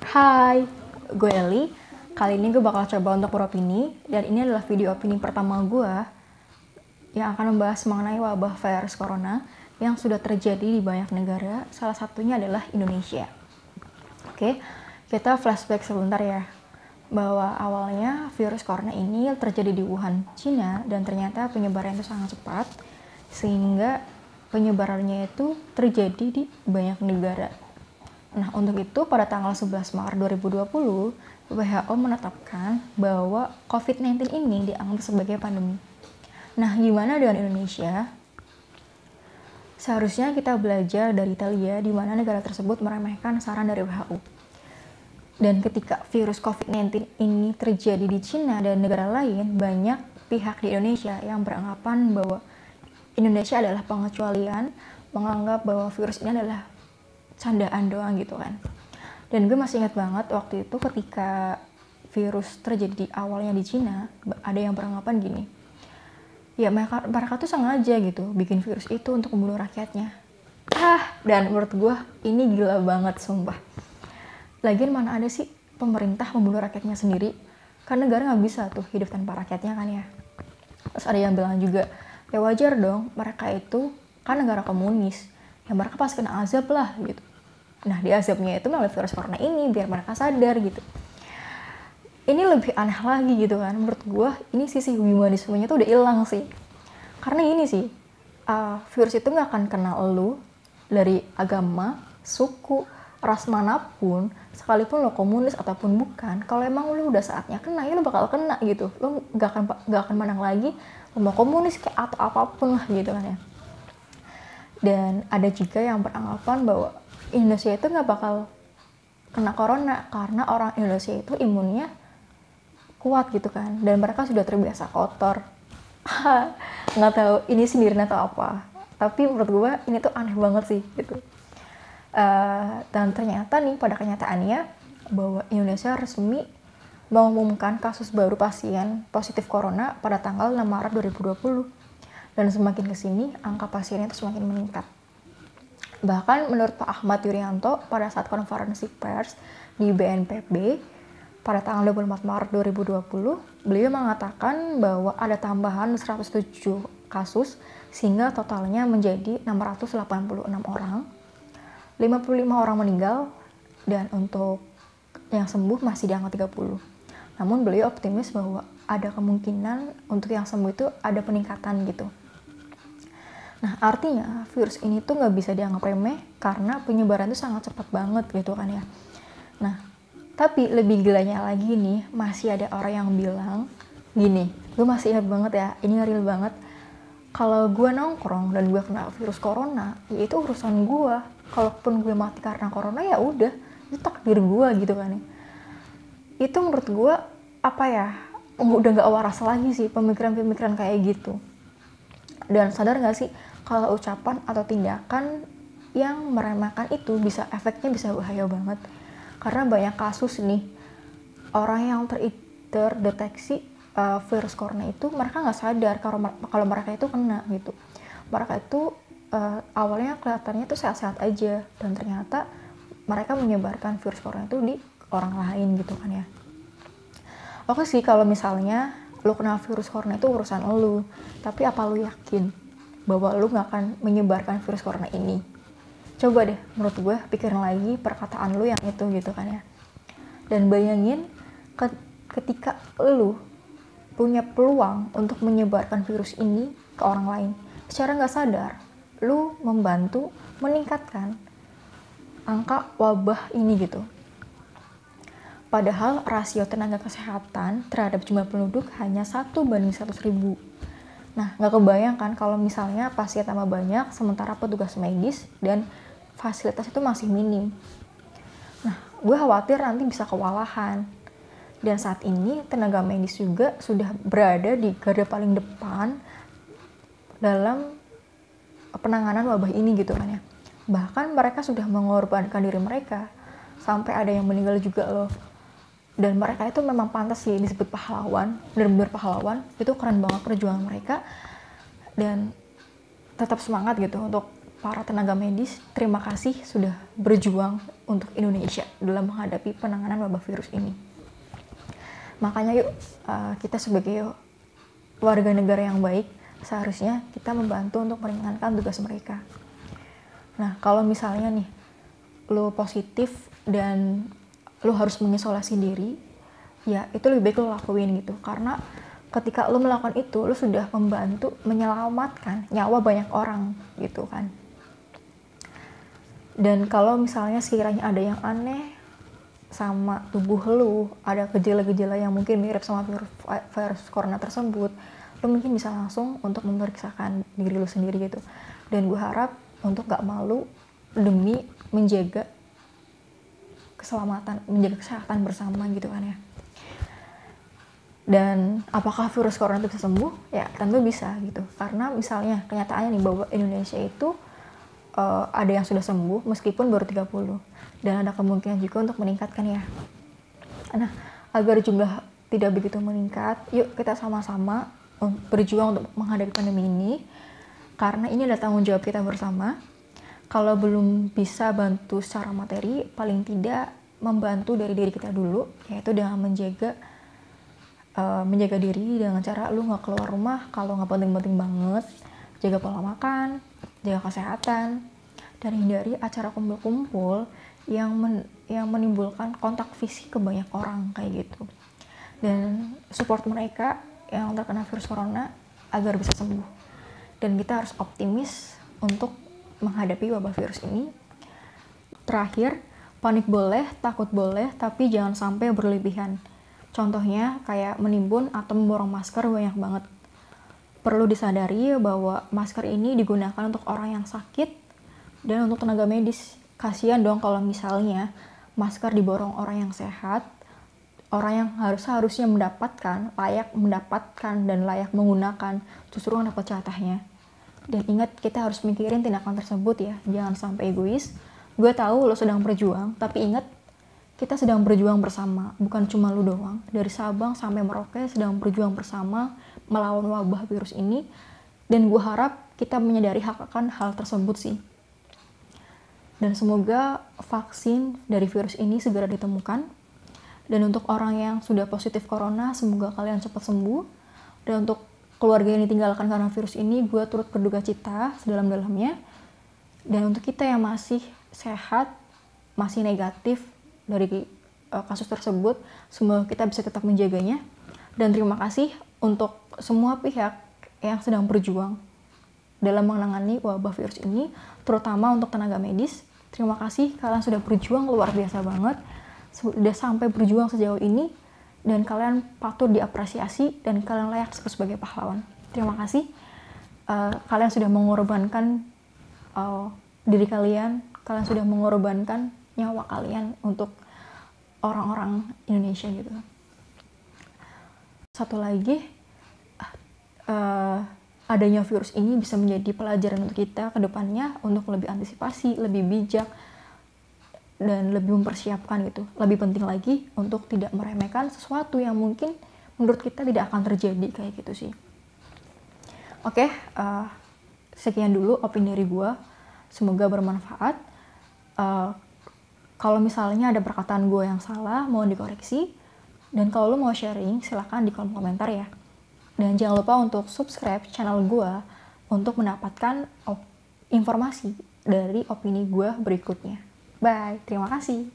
Hai, gue Eli. Kali ini gue bakal coba untuk beropini, dan ini adalah video opini pertama gue yang akan membahas mengenai wabah virus corona yang sudah terjadi di banyak negara, salah satunya adalah Indonesia. Oke, kita flashback sebentar ya, bahwa awalnya virus corona ini terjadi di Wuhan, Cina, dan ternyata penyebarannya itu sangat cepat, sehingga penyebarannya itu terjadi di banyak negara. Nah, untuk itu pada tanggal 11 Maret 2020, WHO menetapkan bahwa COVID-19 ini dianggap sebagai pandemi. Nah, gimana dengan Indonesia? Seharusnya kita belajar dari Italia, di mana negara tersebut meremehkan saran dari WHO. Dan ketika virus COVID-19 ini terjadi di Cina dan negara lain, banyak pihak di Indonesia yang beranggapan bahwa Indonesia adalah pengecualian, menganggap bahwa virus ini adalah candaan doang gitu kan. Dan gue masih ingat banget waktu itu ketika virus terjadi di awalnya di Cina, ada yang beranggapan gini, ya mereka tuh sengaja gitu bikin virus itu untuk membunuh rakyatnya. Dan menurut gue ini gila banget sumpah. Lagian mana ada sih pemerintah membunuh rakyatnya sendiri? Kan negara nggak bisa tuh hidup tanpa rakyatnya kan ya. Terus ada yang bilang juga, ya wajar dong, mereka itu kan negara komunis, ya mereka pasti kena azab lah gitu. Nah, di azabnya itu melalui virus corona ini biar mereka sadar gitu. Ini lebih aneh lagi gitu kan. Menurut gue ini sisi humanismenya tuh udah hilang sih. Karena ini sih, virus itu gak akan kena lu dari agama, suku, ras manapun, sekalipun lo komunis ataupun bukan. Kalau emang lu udah saatnya kena, ya lu bakal kena gitu. Lu gak akan mandang lagi lu mau komunis kayak atau apapun lah gitu kan ya. Dan ada juga yang beranggapan bahwa Indonesia itu nggak bakal kena corona karena orang Indonesia itu imunnya kuat gitu kan, dan mereka sudah terbiasa kotor. Nggak tahu ini sindiran atau apa, tapi menurut gue ini tuh aneh banget sih gitu. Dan ternyata nih pada kenyataannya bahwa Indonesia resmi mengumumkan kasus baru pasien positif corona pada tanggal 6 Maret 2020. Dan semakin kesini angka pasiennya itu semakin meningkat. Bahkan menurut Pak Ahmad Yuryanto pada saat konferensi pers di BNPB pada tanggal 24 Maret 2020, beliau mengatakan bahwa ada tambahan 107 kasus sehingga totalnya menjadi 686 orang, 55 orang meninggal, dan untuk yang sembuh masih di angka 30. Namun beliau optimis bahwa ada kemungkinan untuk yang sembuh itu ada peningkatan gitu. Nah, artinya virus ini tuh nggak bisa dianggap remeh karena penyebaran itu sangat cepat banget gitu kan ya. Nah, tapi lebih gilanya lagi nih, masih ada orang yang bilang gini, gue masih ingat banget ya, ini real banget. Kalau gue nongkrong dan gue kena virus corona, ya itu urusan gue. Kalaupun gue mati karena corona, ya udah, itu takdir gue gitu kan ya. Itu menurut gue apa ya, udah nggak waras lagi sih pemikiran-pemikiran kayak gitu. Dan sadar nggak sih kalau ucapan atau tindakan yang meremehkan itu efeknya bisa bahaya banget. Karena banyak kasus nih orang yang terdeteksi virus corona itu mereka nggak sadar kalau mereka itu kena gitu. Mereka itu awalnya kelihatannya tuh sehat-sehat aja, dan ternyata mereka menyebarkan virus corona itu di orang lain gitu kan ya. Oke sih, kalau misalnya lu kena virus corona itu urusan lu, tapi apa lu yakin bahwa lu gak akan menyebarkan virus corona ini? Coba deh, menurut gue pikirin lagi perkataan lu yang itu gitu kan ya. Dan bayangin ketika lu punya peluang untuk menyebarkan virus ini ke orang lain, secara gak sadar lu membantu meningkatkan angka wabah ini gitu. Padahal rasio tenaga kesehatan terhadap jumlah penduduk hanya 1:100.000. Nah, nggak kebayangkan kalau misalnya pasien tambah banyak, sementara petugas medis dan fasilitas itu masih minim. Nah, gue khawatir nanti bisa kewalahan. Dan saat ini tenaga medis juga sudah berada di garda paling depan dalam penanganan wabah ini gitu kan ya. Bahkan mereka sudah mengorbankan diri mereka, sampai ada yang meninggal juga loh. Dan mereka itu memang pantas sih disebut pahlawan, benar-benar pahlawan. Itu keren banget perjuangan mereka, dan tetap semangat gitu untuk para tenaga medis, terima kasih sudah berjuang untuk Indonesia dalam menghadapi penanganan wabah virus ini. Makanya yuk, kita sebagai warga negara yang baik, seharusnya kita membantu untuk meringankan tugas mereka. Nah, kalau misalnya nih, lo positif dan lo harus mengisolasi diri, ya itu lebih baik lo lakuin gitu. Karena ketika lo melakukan itu, lo sudah membantu menyelamatkan nyawa banyak orang gitu kan. Dan kalau misalnya sekiranya ada yang aneh sama tubuh lo, ada gejala-gejala yang mungkin mirip sama virus corona tersebut, lo mungkin bisa langsung untuk memeriksakan diri lo sendiri gitu. Dan gue harap untuk gak malu demi menjaga keselamatan, menjaga kesehatan bersama gitu kan ya. Dan apakah virus corona itu bisa sembuh? Ya tentu bisa gitu. Karena misalnya kenyataannya nih bahwa Indonesia itu ada yang sudah sembuh meskipun baru 30. Dan ada kemungkinan juga untuk meningkatkan ya. Nah, agar jumlah tidak begitu meningkat, yuk kita sama-sama berjuang untuk menghadapi pandemi ini. Karena ini adalah tanggung jawab kita bersama. Kalau belum bisa bantu secara materi, paling tidak membantu dari diri kita dulu, yaitu dengan menjaga diri dengan cara lu nggak keluar rumah kalau nggak penting-penting banget, jaga pola makan, jaga kesehatan, dan hindari acara kumpul-kumpul yang menimbulkan kontak fisik ke banyak orang kayak gitu. Dan support mereka yang terkena virus corona agar bisa sembuh. Dan kita harus optimis untuk menghadapi wabah virus ini. Terakhir, panik boleh, takut boleh, tapi jangan sampai berlebihan. Contohnya kayak menimbun atau memborong masker banyak banget. Perlu disadari bahwa masker ini digunakan untuk orang yang sakit dan untuk tenaga medis. Kasihan dong kalau misalnya masker diborong orang yang sehat, orang yang harusnya layak mendapatkan dan layak menggunakan, justru yang dapat jatahnya. Dan ingat, kita harus mikirin tindakan tersebut ya, jangan sampai egois. Gue tahu lo sedang berjuang, tapi ingat, kita sedang berjuang bersama, bukan cuma lo doang. Dari Sabang sampai Merauke sedang berjuang bersama melawan wabah virus ini. Dan gue harap kita menyadari akan hal tersebut sih. Dan semoga vaksin dari virus ini segera ditemukan. Dan untuk orang yang sudah positif corona, semoga kalian cepat sembuh. Dan untuk keluarga yang ditinggalkan karena virus ini, gue turut berduka cita sedalam-dalamnya. Dan untuk kita yang masih sehat, masih negatif dari kasus tersebut, semoga kita bisa tetap menjaganya. Dan terima kasih untuk semua pihak yang sedang berjuang dalam menangani wabah virus ini, terutama untuk tenaga medis. Terima kasih, kalian sudah berjuang luar biasa banget, sudah sampai berjuang sejauh ini, dan kalian patut diapresiasi dan kalian layak disebut sebagai pahlawan. Terima kasih. Kalian sudah mengorbankan diri kalian sudah mengorbankan nyawa kalian untuk orang-orang Indonesia gitu. Satu lagi, adanya virus ini bisa menjadi pelajaran untuk kita ke depannya untuk lebih antisipasi, lebih bijak, dan lebih mempersiapkan gitu. Lebih penting lagi untuk tidak meremehkan sesuatu yang mungkin menurut kita tidak akan terjadi kayak gitu sih. Oke, sekian dulu opini dari gue. Semoga bermanfaat. Kalau misalnya ada perkataan gue yang salah, mohon dikoreksi. Dan kalau lo mau sharing, silahkan di kolom komentar ya. Dan jangan lupa untuk subscribe channel gue untuk mendapatkan informasi dari opini gue berikutnya. Bye, terima kasih.